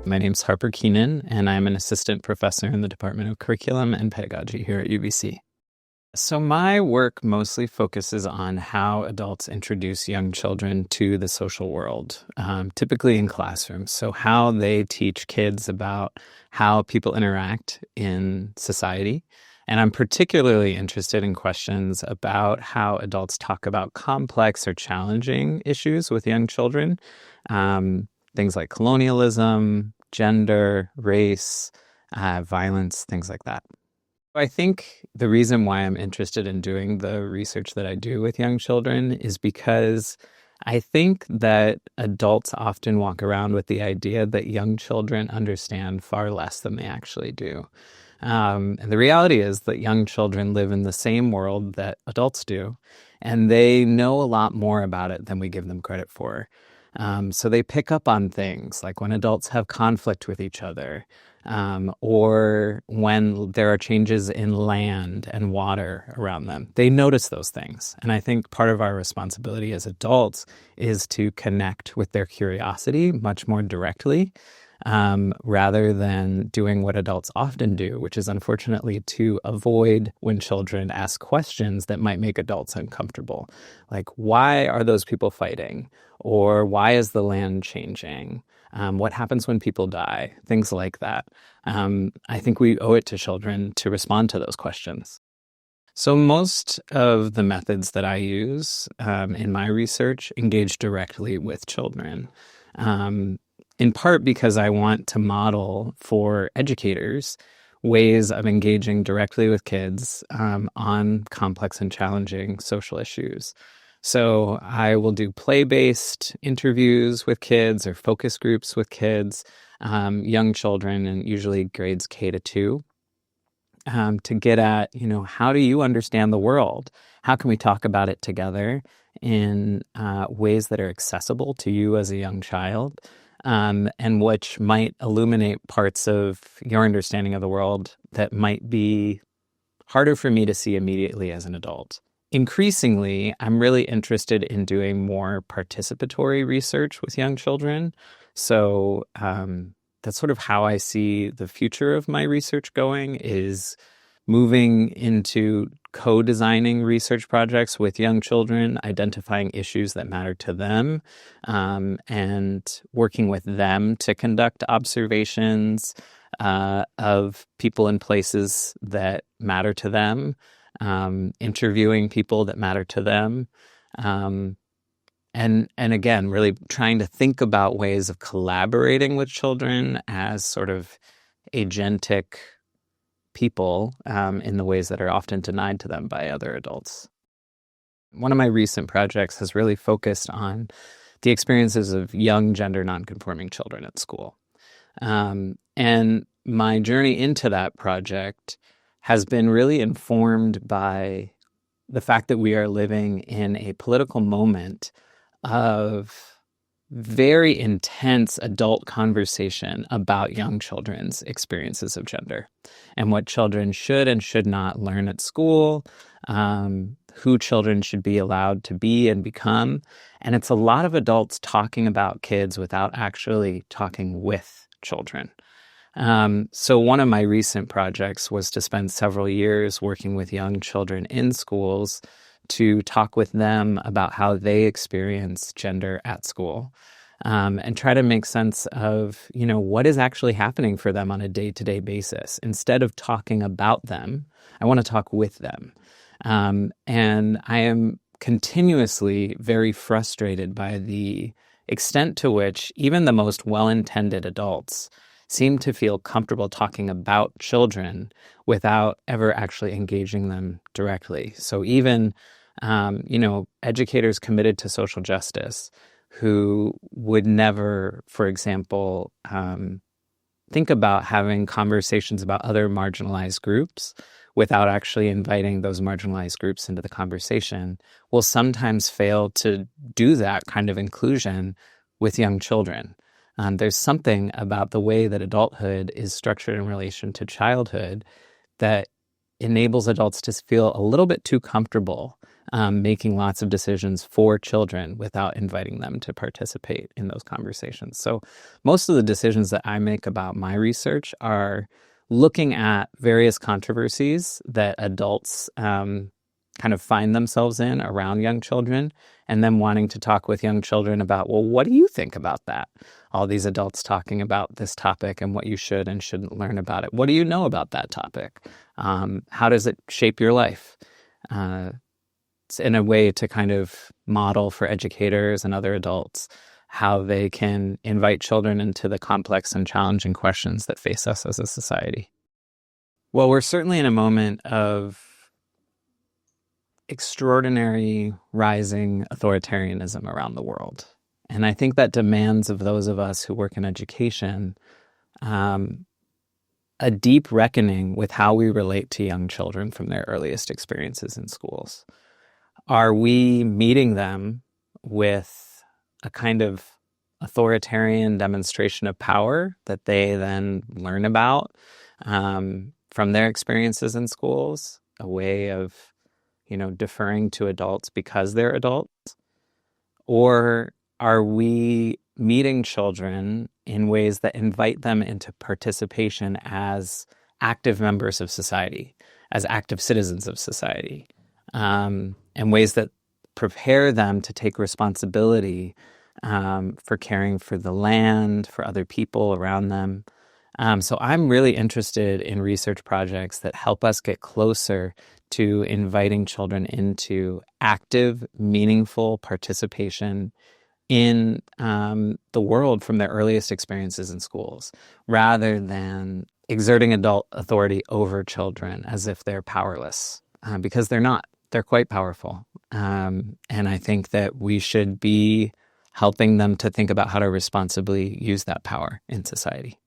My name's Harper Keenan, and I'm an assistant professor in the Department of Curriculum and Pedagogy here at UBC. So my work mostly focuses on how adults introduce young children to the social world, typically in classrooms. So how they teach kids about how people interact in society. And I'm particularly interested in questions about how adults talk about complex or challenging issues with young children, things like colonialism, gender, race, violence, things like that. I think the reason why I'm interested in doing the research that I do with young children is because I think that adults often walk around with the idea that young children understand far less than they actually do. And the reality is that young children live in the same world that adults do, and they know a lot more about it than we give them credit for. So they pick up on things like when adults have conflict with each other, or when there are changes in land and water around them. They notice those things. And I think part of our responsibility as adults is to connect with their curiosity much more directly, rather than doing what adults often do, which is unfortunately to avoid when children ask questions that might make adults uncomfortable. Like, why are those people fighting? Or why is the land changing? What happens when people die? Things like that. I think we owe it to children to respond to those questions. So most of the methods that I use in my research engage directly with children, in part because I want to model for educators ways of engaging directly with kids on complex and challenging social issues. So I will do play-based interviews with kids or focus groups with kids, young children, and usually grades K to 2, to get at, how do you understand the world? How can we talk about it together in ways that are accessible to you as a young child, and which might illuminate parts of your understanding of the world that might be harder for me to see immediately as an adult. Increasingly, I'm really interested in doing more participatory research with young children. So that's sort of how I see the future of my research going, is moving into co-designing research projects with young children, identifying issues that matter to them, and working with them to conduct observations of people and places that matter to them, interviewing people that matter to them, and again, really trying to think about ways of collaborating with children as sort of agentic people in the ways that are often denied to them by other adults. One of my recent projects has really focused on the experiences of young gender nonconforming children at school. And my journey into that project has been really informed by the fact that we are living in a political moment of very intense adult conversation about young children's experiences of gender and what children should and should not learn at school, who children should be allowed to be and become. And it's a lot of adults talking about kids without actually talking with children. So one of my recent projects was to spend several years working with young children in schools to talk with them about how they experience gender at school, and try to make sense of, what is actually happening for them on a day-to-day basis. Instead of talking about them, I want to talk with them. And I am continuously very frustrated by the extent to which even the most well-intended adults seem to feel comfortable talking about children without ever actually engaging them directly. So even, educators committed to social justice who would never, for example, think about having conversations about other marginalized groups without actually inviting those marginalized groups into the conversation, will sometimes fail to do that kind of inclusion with young children. There's something about the way that adulthood is structured in relation to childhood that enables adults to feel a little bit too comfortable making lots of decisions for children without inviting them to participate in those conversations. So most of the decisions that I make about my research are looking at various controversies that adults kind of find themselves in around young children, and then wanting to talk with young children about, well, what do you think about that? All these adults talking about this topic and what you should and shouldn't learn about it. What do you know about that topic? How does it shape your life? It's in a way to kind of model for educators and other adults how they can invite children into the complex and challenging questions that face us as a society. Well, we're certainly in a moment of extraordinary rising authoritarianism around the world. And I think that demands of those of us who work in education a deep reckoning with how we relate to young children from their earliest experiences in schools. Are we meeting them with a kind of authoritarian demonstration of power that they then learn about from their experiences in schools, a way of deferring to adults because they're adults? Or are we meeting children in ways that invite them into participation as active members of society, as active citizens of society, and ways that prepare them to take responsibility for caring for the land, for other people around them? So I'm really interested in research projects that help us get closer to inviting children into active, meaningful participation in the world from their earliest experiences in schools, rather than exerting adult authority over children as if they're powerless, because they're not. They're quite powerful. And I think that we should be helping them to think about how to responsibly use that power in society.